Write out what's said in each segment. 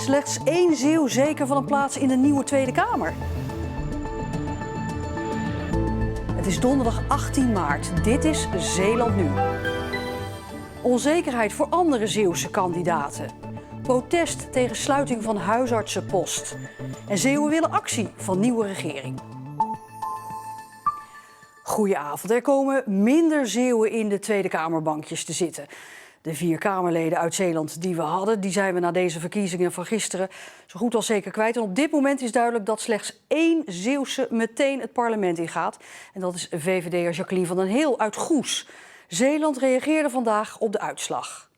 Slechts 1 Zeeuw zeker van een plaats in de nieuwe Tweede Kamer. Het is donderdag 18 maart. Dit is Zeeland Nu. Onzekerheid voor andere Zeeuwse kandidaten. Protest tegen sluiting van huisartsenpost. En Zeeuwen willen actie van nieuwe regering. Goedenavond. Er komen minder Zeeuwen in de Tweede Kamerbankjes te zitten. De 4 Kamerleden uit Zeeland die we hadden, die zijn we na deze verkiezingen van gisteren zo goed als zeker kwijt. En op dit moment is duidelijk dat slechts 1 Zeeuwse meteen het parlement ingaat. En dat is VVD'er Jacqueline van den Heel uit Goes. Zeeland reageerde vandaag op de uitslag.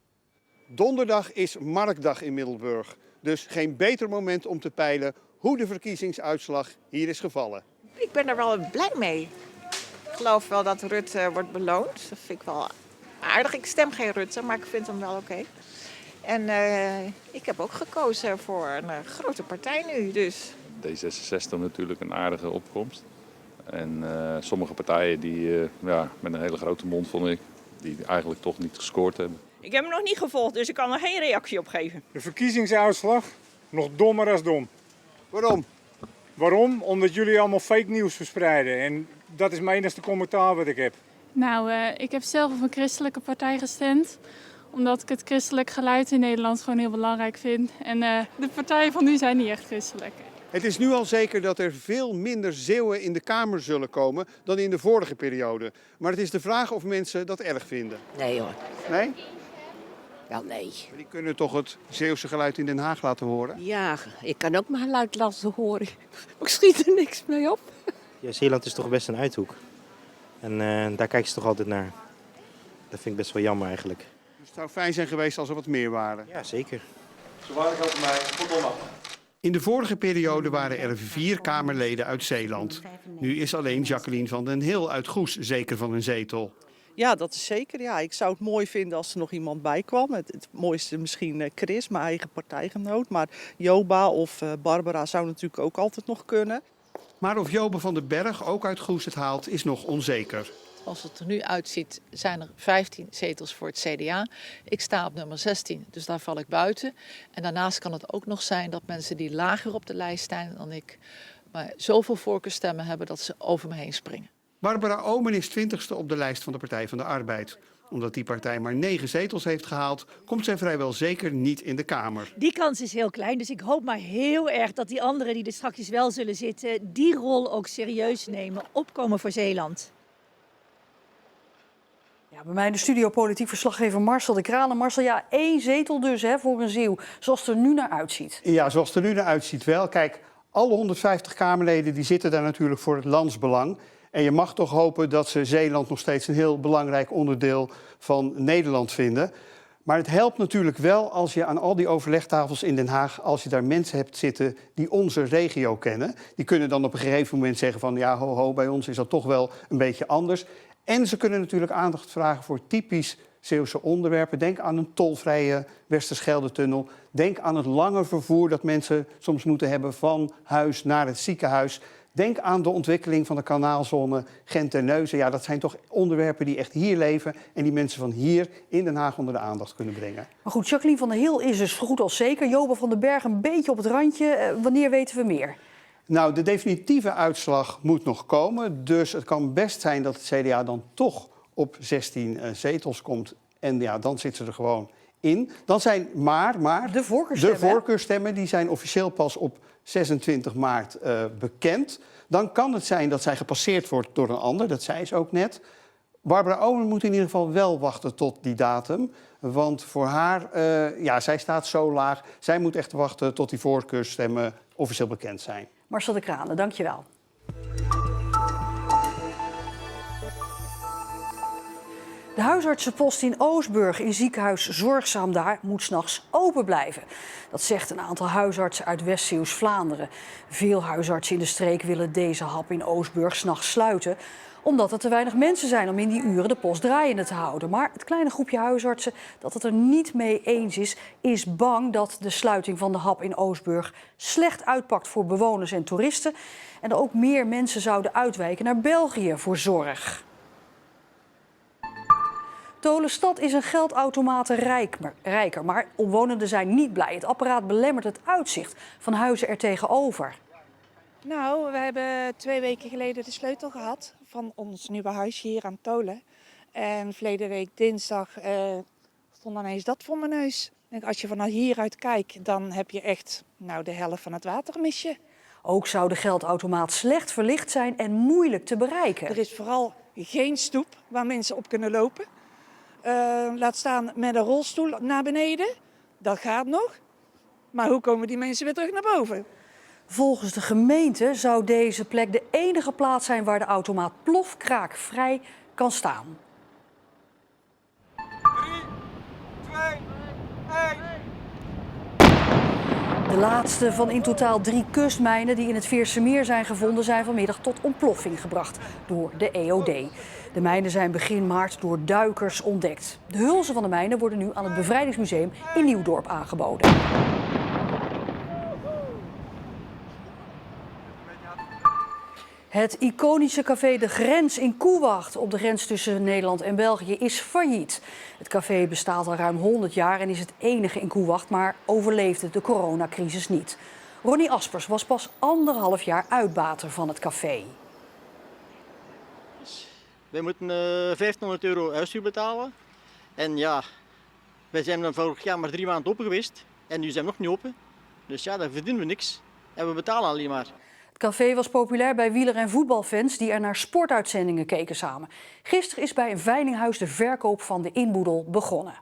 Donderdag is marktdag in Middelburg. Dus geen beter moment om te peilen hoe de verkiezingsuitslag hier is gevallen. Ik ben er wel blij mee. Ik geloof wel dat Rutte wordt beloond. Dat vind ik wel aardig. Ik stem geen Rutte, maar ik vind hem wel oké. En ik heb ook gekozen voor een grote partij nu. Dus. D66 natuurlijk een aardige opkomst. En sommige partijen die met een hele grote mond, vond ik, die eigenlijk toch niet gescoord hebben. Ik heb hem nog niet gevolgd, dus ik kan er geen reactie op geven. De verkiezingsuitslag nog dommer als dom. Waarom? Waarom? Omdat jullie allemaal fake nieuws verspreiden. En dat is mijn enige commentaar wat ik heb. Nou, ik heb zelf op een christelijke partij gestemd. Omdat ik het christelijk geluid in Nederland gewoon heel belangrijk vind. En de partijen van nu zijn niet echt christelijk. Het is nu al zeker dat er veel minder Zeeuwen in de Kamer zullen komen dan in de vorige periode. Maar het is de vraag of mensen dat erg vinden. Nee hoor. Nee? Wel nee. Maar die kunnen toch het Zeeuwse geluid in Den Haag laten horen? Ja, ik kan ook mijn geluid laten horen. Maar ik schiet er niks mee op. Ja, Zeeland is toch best een uithoek. En daar kijken ze toch altijd naar. Dat vind ik best wel jammer eigenlijk. Dus het zou fijn zijn geweest als er wat meer waren. Ja, zeker. In de vorige periode waren er 4 Kamerleden uit Zeeland. Nu is alleen Jacqueline van den Heel uit Goes zeker van een zetel. Ja, dat is zeker. Ja, ik zou het mooi vinden als er nog iemand bij kwam. Het mooiste misschien Chris, mijn eigen partijgenoot. Maar Joba of Barbara zou natuurlijk ook altijd nog kunnen. Maar of Jobe van den Berg ook uit Goes het haalt, is nog onzeker. Als het er nu uitziet, zijn er 15 zetels voor het CDA. Ik sta op nummer 16, dus daar val ik buiten. En daarnaast kan het ook nog zijn dat mensen die lager op de lijst staan dan ik, maar zoveel voorkeurstemmen hebben dat ze over me heen springen. Barbara Oomen is 20ste op de lijst van de Partij van de Arbeid. Omdat die partij maar 9 zetels heeft gehaald, komt zij vrijwel zeker niet in de Kamer. Die kans is heel klein, dus ik hoop maar heel erg dat die anderen die er straks wel zullen zitten, die rol ook serieus nemen, opkomen voor Zeeland. Ja, bij mij in de studio politiek verslaggever Marcel de Kraan. En Marcel, ja, 1 zetel dus voor een Zeeuw, zoals het er nu naar uitziet. Ja, zoals het er nu naar uitziet wel. Kijk, alle 150 Kamerleden die zitten daar natuurlijk voor het landsbelang. En je mag toch hopen dat ze Zeeland nog steeds een heel belangrijk onderdeel van Nederland vinden. Maar het helpt natuurlijk wel als je aan al die overlegtafels in Den Haag, als je daar mensen hebt zitten die onze regio kennen. Die kunnen dan op een gegeven moment zeggen van ja, ho, ho, bij ons is dat toch wel een beetje anders. En ze kunnen natuurlijk aandacht vragen voor typisch Zeeuwse onderwerpen. Denk aan een tolvrije Westerschelde-tunnel. Denk aan het lange vervoer dat mensen soms moeten hebben van huis naar het ziekenhuis. Denk aan de ontwikkeling van de kanaalzone Gent-Terneuzen. Ja, dat zijn toch onderwerpen die echt hier leven en die mensen van hier in Den Haag onder de aandacht kunnen brengen. Maar goed, Jacqueline van den Heel is dus goed als zeker. Joba van den Berg een beetje op het randje. Wanneer weten we meer? Nou, de definitieve uitslag moet nog komen. Dus het kan best zijn dat het CDA dan toch op 16 zetels komt. En ja, dan zitten ze er gewoon in. Dan zijn maar de voorkeurstemmen die zijn officieel pas op 26 maart bekend. Dan kan het zijn dat zij gepasseerd wordt door een ander. Dat zei ze ook net. Barbara Oomen moet in ieder geval wel wachten tot die datum. Want voor haar, zij staat zo laag. Zij moet echt wachten tot die voorkeurstemmen officieel bekend zijn. Marcel de Kraan, dank je wel. De huisartsenpost in Oostburg in ziekenhuis Zorgzaam daar moet 's nachts open blijven. Dat zegt een aantal huisartsen uit West-Zeeuws-Vlaanderen. Veel huisartsen in de streek willen deze hap in Oostburg 's nachts sluiten, omdat er te weinig mensen zijn om in die uren de post draaiende te houden. Maar het kleine groepje huisartsen dat het er niet mee eens is bang dat de sluiting van de hap in Oostburg slecht uitpakt voor bewoners en toeristen. En er ook meer mensen zouden uitwijken naar België voor zorg. Tolenstad is een geldautomaat rijker, maar omwonenden zijn niet blij. Het apparaat belemmert het uitzicht van huizen er tegenover. Nou, we hebben 2 weken geleden de sleutel gehad van ons nieuwe huisje hier aan Tolen. En verleden week dinsdag stond ineens dat voor mijn neus. Als je vanuit hieruit kijkt, dan heb je echt de helft van het water mis je. Ook zou de geldautomaat slecht verlicht zijn en moeilijk te bereiken. Er is vooral geen stoep waar mensen op kunnen lopen. Laat staan met een rolstoel naar beneden. Dat gaat nog. Maar hoe komen die mensen weer terug naar boven? Volgens de gemeente zou deze plek de enige plaats zijn waar de automaat plofkraakvrij kan staan. 3, 2, 1. De laatste van in totaal 3 kustmijnen die in het Veersemeer zijn gevonden zijn vanmiddag tot ontploffing gebracht door de EOD. De mijnen zijn begin maart door duikers ontdekt. De hulzen van de mijnen worden nu aan het Bevrijdingsmuseum in Nieuwdorp aangeboden. Het iconische café De Grens in Koewacht op de grens tussen Nederland en België is failliet. Het café bestaat al ruim 100 jaar en is het enige in Koewacht, maar overleefde de coronacrisis niet. Ronnie Aspers was pas 1,5 jaar uitbater van het café. Wij moeten €1500 huishuur betalen. En ja, wij zijn dan vorig jaar maar 3 maanden open geweest. En nu zijn we nog niet open. Dus ja, daar verdienen we niks. En we betalen alleen maar. Het café was populair bij wieler- en voetbalfans die er naar sportuitzendingen keken samen. Gisteren is bij een veilinghuis de verkoop van de inboedel begonnen.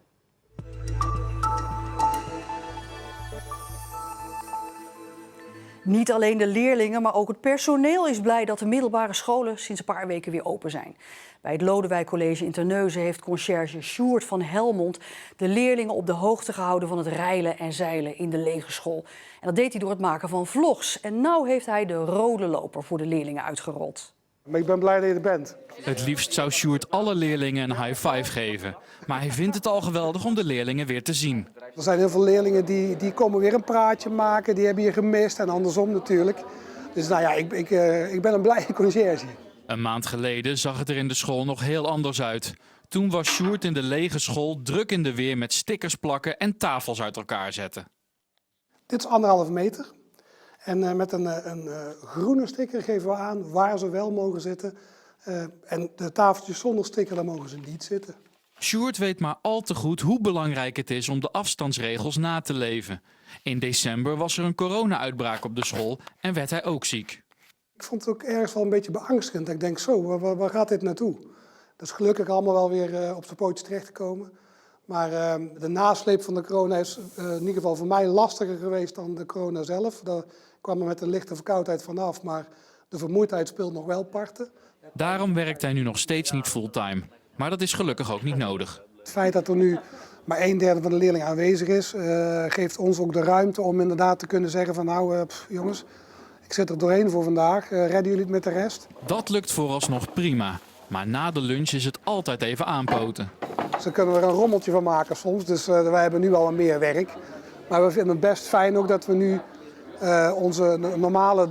Niet alleen de leerlingen, maar ook het personeel is blij dat de middelbare scholen sinds een paar weken weer open zijn. Bij het Lodewijk College in Terneuzen heeft conciërge Sjoerd van Helmond de leerlingen op de hoogte gehouden van het reilen en zeilen in de lege school. En dat deed hij door het maken van vlogs. En nu heeft hij de rode loper voor de leerlingen uitgerold. Maar ik ben blij dat je er bent. Het liefst zou Sjoerd alle leerlingen een high five geven. Maar hij vindt het al geweldig om de leerlingen weer te zien. Er zijn heel veel leerlingen die komen weer een praatje maken. Die hebben je gemist en andersom natuurlijk. Dus nou ja, ik ben een blije conciërge. Een maand geleden zag het er in de school nog heel anders uit. Toen was Sjoerd in de lege school druk in de weer met stickers plakken en tafels uit elkaar zetten. Dit is 1,5 meter. En met een groene sticker geven we aan waar ze wel mogen zitten. En de tafeltjes zonder sticker, daar mogen ze niet zitten. Sjoerd weet maar al te goed hoe belangrijk het is om de afstandsregels na te leven. In december was er een corona-uitbraak op de school en werd hij ook ziek. Ik vond het ook ergens wel een beetje beangstigend. Ik denk zo, waar gaat dit naartoe? Dat is gelukkig allemaal wel weer op zijn pootjes terechtgekomen. Maar de nasleep van de corona is in ieder geval voor mij lastiger geweest dan de corona zelf. Daar kwam er met een lichte verkoudheid vanaf, maar de vermoeidheid speelt nog wel parten. Daarom werkt hij nu nog steeds niet fulltime. Maar dat is gelukkig ook niet nodig. Het feit dat er nu maar 1/3 van de leerlingen aanwezig is, geeft ons ook de ruimte om inderdaad te kunnen zeggen van nou jongens, ik zit er doorheen voor vandaag, redden jullie het met de rest? Dat lukt vooralsnog prima. Maar na de lunch is het altijd even aanpoten. Ze kunnen er een rommeltje van maken soms, dus wij hebben nu al meer werk. Maar we vinden het best fijn ook dat we nu onze normale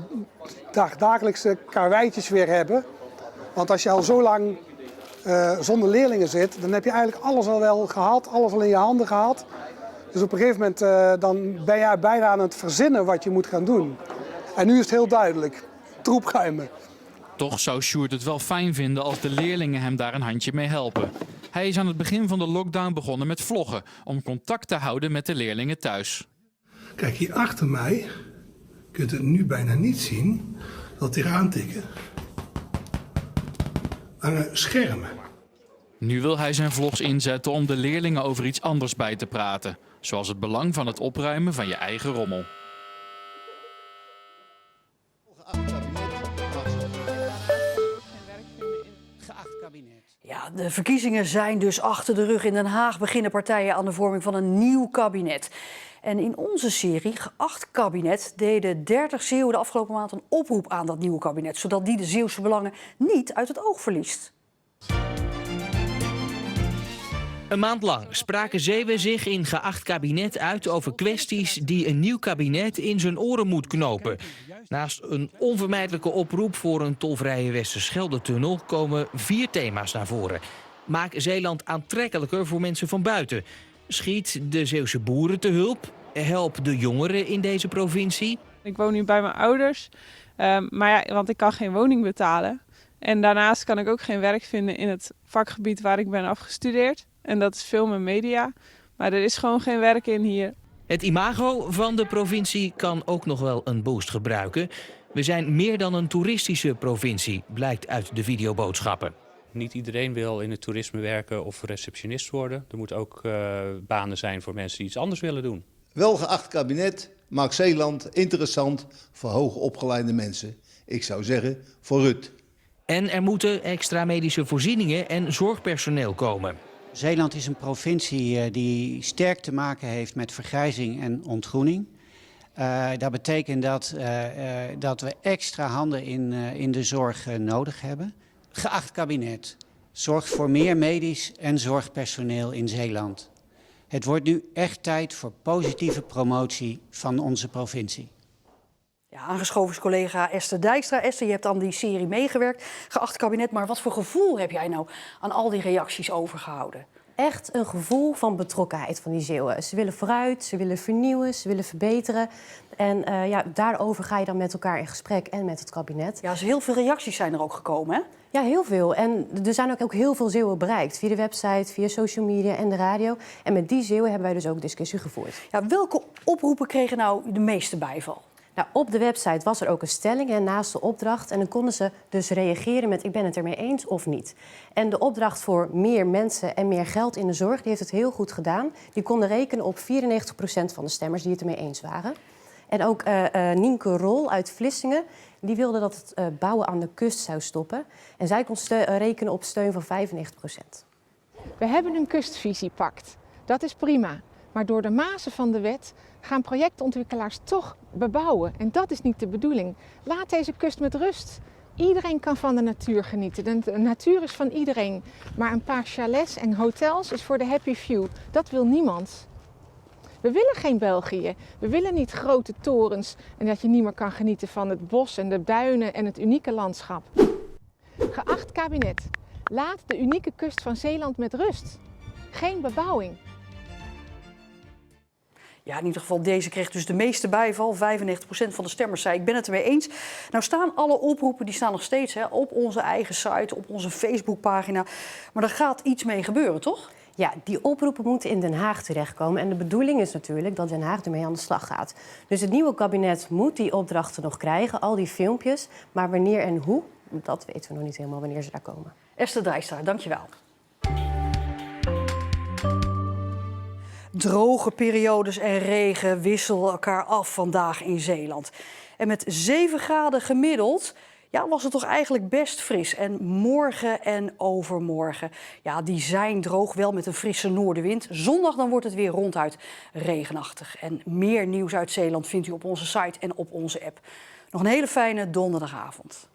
dagelijkse karweitjes weer hebben. Want als je al zo lang zonder leerlingen zit, dan heb je eigenlijk alles al wel gehad, alles al in je handen gehad. Dus op een gegeven moment dan ben je bijna aan het verzinnen wat je moet gaan doen. En nu is het heel duidelijk, troepruimen. Toch zou Sjoerd het wel fijn vinden als de leerlingen hem daar een handje mee helpen. Hij is aan het begin van de lockdown begonnen met vloggen, om contact te houden met de leerlingen thuis. Kijk, hier achter mij, kunt u het nu bijna niet zien, dat hier aantikken. Aan schermen. Nu wil hij zijn vlogs inzetten om de leerlingen over iets anders bij te praten. Zoals het belang van het opruimen van je eigen rommel. Ja, de verkiezingen zijn dus achter de rug. In Den Haag beginnen partijen aan de vorming van een nieuw kabinet. En in onze serie Geacht Kabinet deden 30 Zeeuwen de afgelopen maand een oproep aan dat nieuwe kabinet, zodat die de Zeeuwse belangen niet uit het oog verliest. Een maand lang spraken Zeeuwen zich in Geacht Kabinet uit over kwesties die een nieuw kabinet in zijn oren moet knopen. Naast een onvermijdelijke oproep voor een tolvrije Westerschelde-tunnel komen 4 thema's naar voren. Maak Zeeland aantrekkelijker voor mensen van buiten. Schiet de Zeeuwse boeren te hulp. Help de jongeren in deze provincie. Ik woon nu bij mijn ouders, maar ja, want ik kan geen woning betalen. En daarnaast kan ik ook geen werk vinden in het vakgebied waar ik ben afgestudeerd. En dat is film en media. Maar er is gewoon geen werk in hier. Het imago van de provincie kan ook nog wel een boost gebruiken. We zijn meer dan een toeristische provincie, blijkt uit de videoboodschappen. Niet iedereen wil in het toerisme werken of receptionist worden. Er moeten ook banen zijn voor mensen die iets anders willen doen. Welgeacht kabinet, maak Zeeland interessant voor hoogopgeleide mensen. Ik zou zeggen voor Rut. En er moeten extra medische voorzieningen en zorgpersoneel komen. Zeeland is een provincie die sterk te maken heeft met vergrijzing en ontgroening. Dat betekent dat we extra handen in de zorg nodig hebben. Geacht kabinet, zorg voor meer medisch en zorgpersoneel in Zeeland. Het wordt nu echt tijd voor positieve promotie van onze provincie. Ja, aangeschoven is collega Esther Dijkstra. Esther, je hebt aan die serie meegewerkt. Geacht kabinet, maar wat voor gevoel heb jij nou aan al die reacties overgehouden? Echt een gevoel van betrokkenheid van die Zeeuwen. Ze willen vooruit, ze willen vernieuwen, ze willen verbeteren. En daarover ga je dan met elkaar in gesprek en met het kabinet. Ja, dus heel veel reacties zijn er ook gekomen, hè? Ja, heel veel. En er zijn ook heel veel Zeeuwen bereikt. Via de website, via social media en de radio. En met die Zeeuwen hebben wij dus ook discussie gevoerd. Ja, welke oproepen kregen nou de meeste bijval? Nou, op de website was er ook een stelling naast de opdracht. En dan konden ze dus reageren met ik ben het ermee eens of niet. En de opdracht voor meer mensen en meer geld in de zorg, die heeft het heel goed gedaan. Die konden rekenen op 94% van de stemmers die het ermee eens waren. En ook Nienke Rol uit Vlissingen, die wilde dat het bouwen aan de kust zou stoppen. En zij kon rekenen op steun van 95%. We hebben een kustvisiepact. Dat is prima. Maar door de mazen van de wet gaan projectontwikkelaars toch bebouwen. En dat is niet de bedoeling. Laat deze kust met rust. Iedereen kan van de natuur genieten. De natuur is van iedereen. Maar een paar chalets en hotels is voor de happy few. Dat wil niemand. We willen geen België. We willen niet grote torens en dat je niet meer kan genieten van het bos en de duinen en het unieke landschap. Geacht kabinet, laat de unieke kust van Zeeland met rust. Geen bebouwing. Ja, in ieder geval, deze kreeg dus de meeste bijval. 95% van de stemmers zei, ik ben het ermee eens. Nou staan alle oproepen, die staan nog steeds op onze eigen site, op onze Facebookpagina. Maar er gaat iets mee gebeuren, toch? Ja, die oproepen moeten in Den Haag terechtkomen. En de bedoeling is natuurlijk dat Den Haag ermee aan de slag gaat. Dus het nieuwe kabinet moet die opdrachten nog krijgen, al die filmpjes. Maar wanneer en hoe, dat weten we nog niet helemaal wanneer ze daar komen. Esther Dijkstra, dankjewel. Droge periodes en regen wisselen elkaar af vandaag in Zeeland. En met 7 graden gemiddeld was het toch eigenlijk best fris. En morgen en overmorgen, die zijn droog, wel met een frisse noordenwind. Zondag dan wordt het weer ronduit regenachtig. En meer nieuws uit Zeeland vindt u op onze site en op onze app. Nog een hele fijne donderdagavond.